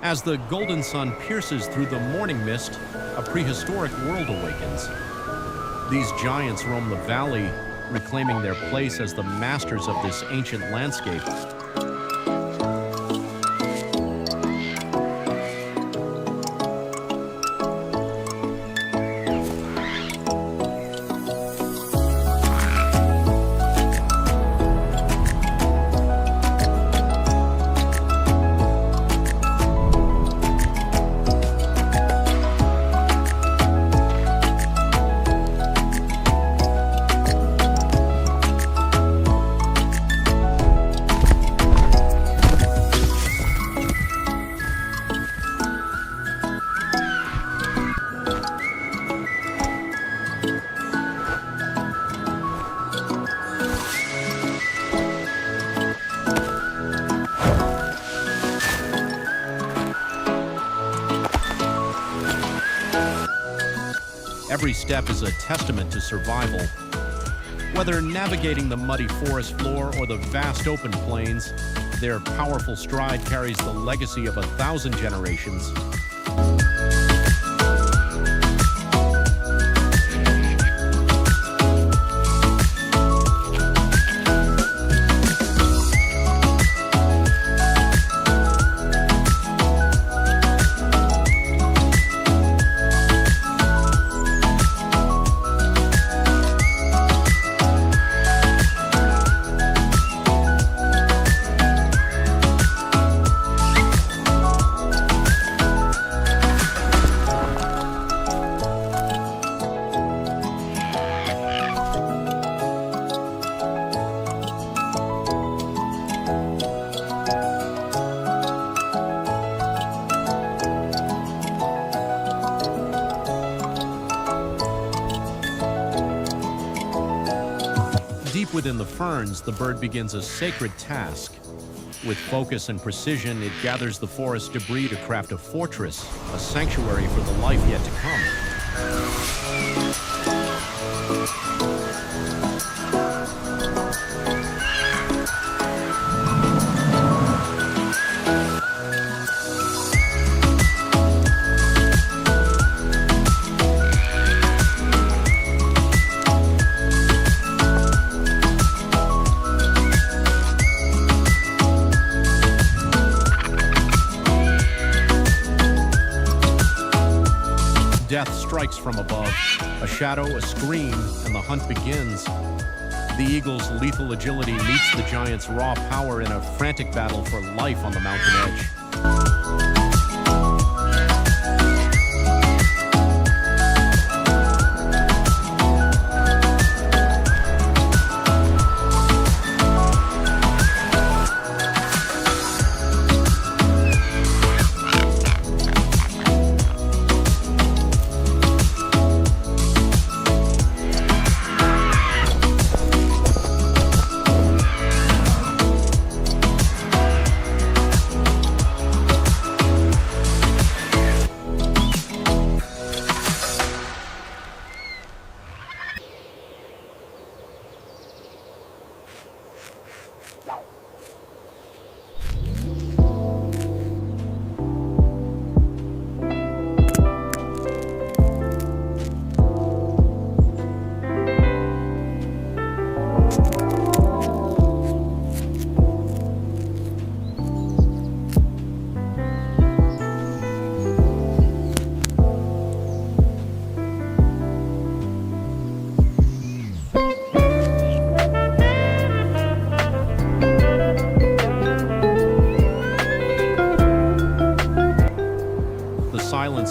As the golden sun pierces through the morning mist, a prehistoric world awakens. These giants roam the valley, reclaiming their place as the masters of this ancient landscape. Every step is a testament to survival. Whether navigating the muddy forest floor or the vast open plains, their powerful stride carries the legacy of 1,000 generations. Deep within the ferns, the bird begins a sacred task. With focus and precision, it gathers the forest debris to craft a fortress, a sanctuary for the life yet to come. Death strikes from above, a shadow, a scream, and the hunt begins. The eagle's lethal agility meets the giant's raw power in a frantic battle for life on the mountain edge.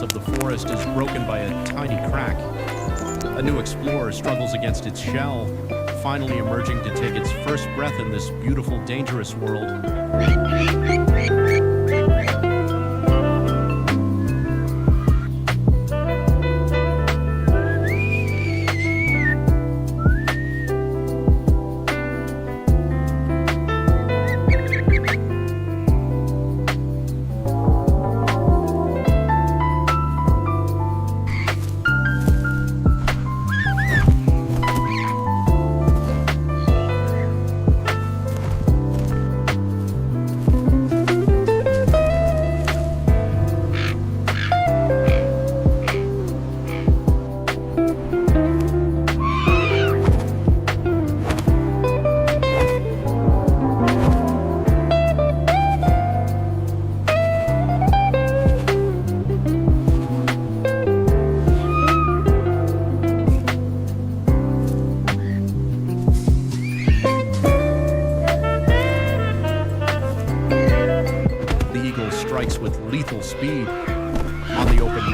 Of the forest is broken by a tiny crack. A new explorer struggles against its shell, finally emerging to take its first breath in this beautiful, dangerous world.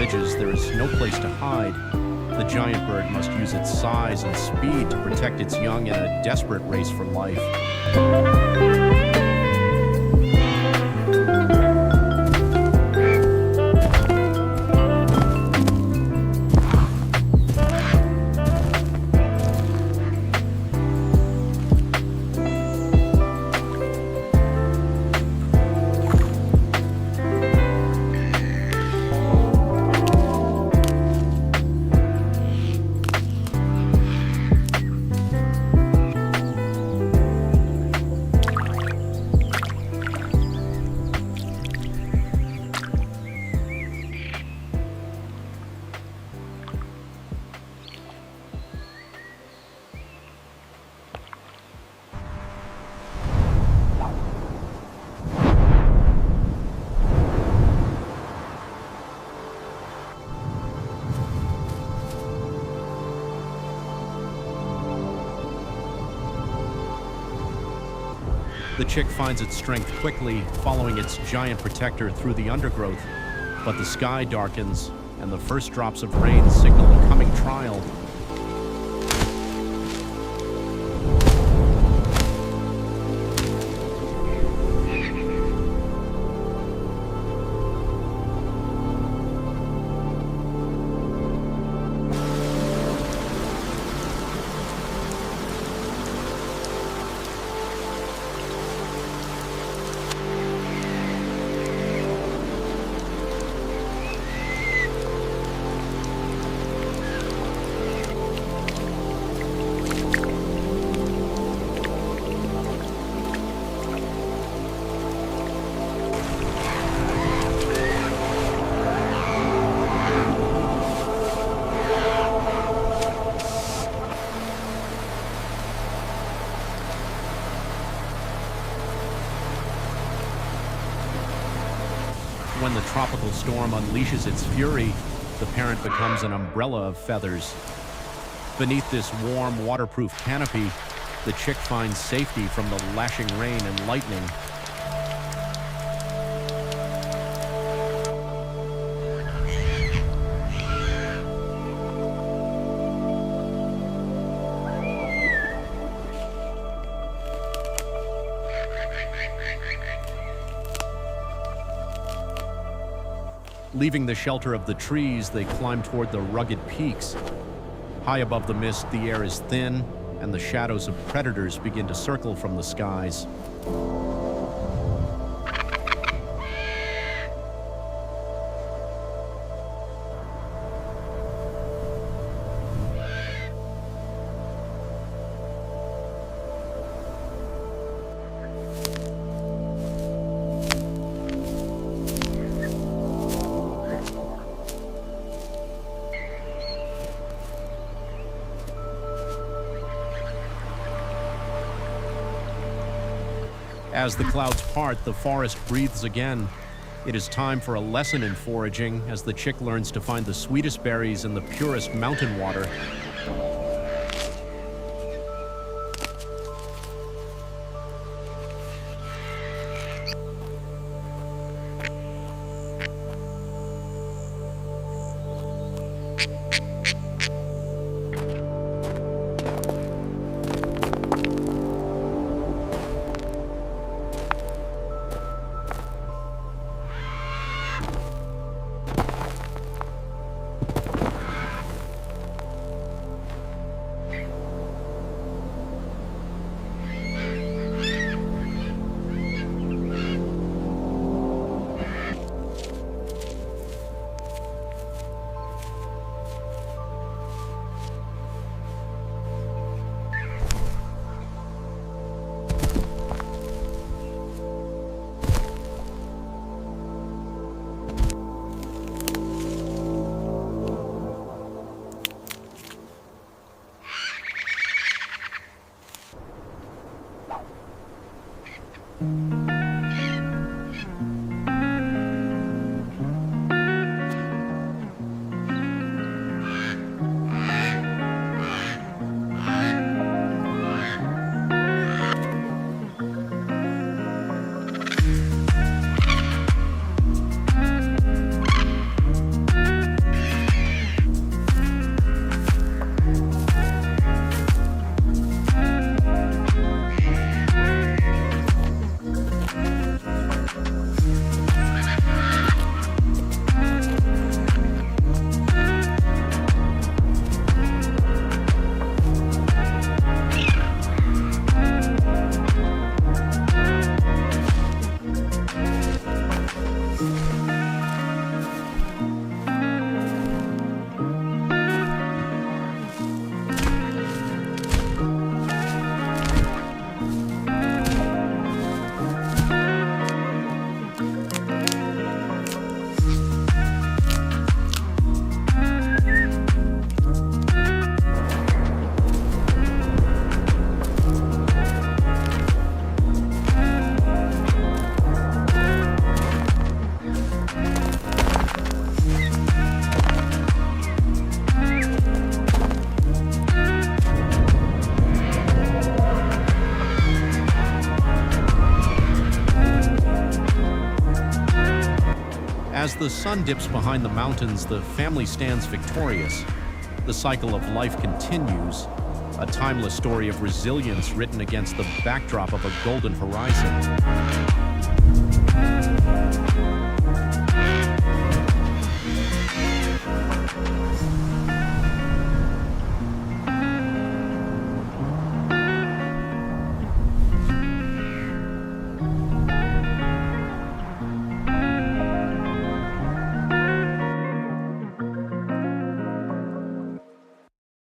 ridges, there is no place to hide. The giant bird must use its size and speed to protect its young in a desperate race for life. The chick finds its strength quickly, following its giant protector through the undergrowth. But the sky darkens, and the first drops of rain signal a coming trial. When the tropical storm unleashes its fury, the parent becomes an umbrella of feathers. Beneath this warm, waterproof canopy, the chick finds safety from the lashing rain and lightning. Leaving the shelter of the trees, they climb toward the rugged peaks. High above the mist, the air is thin, and the shadows of predators begin to circle from the skies. As the clouds part, the forest breathes again. It is time for a lesson in foraging as the chick learns to find the sweetest berries in the purest mountain water. the sun dips behind the mountains, the family stands victorious. The cycle of life continues, a timeless story of resilience written against the backdrop of a golden horizon.